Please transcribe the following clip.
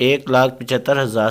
1,75,000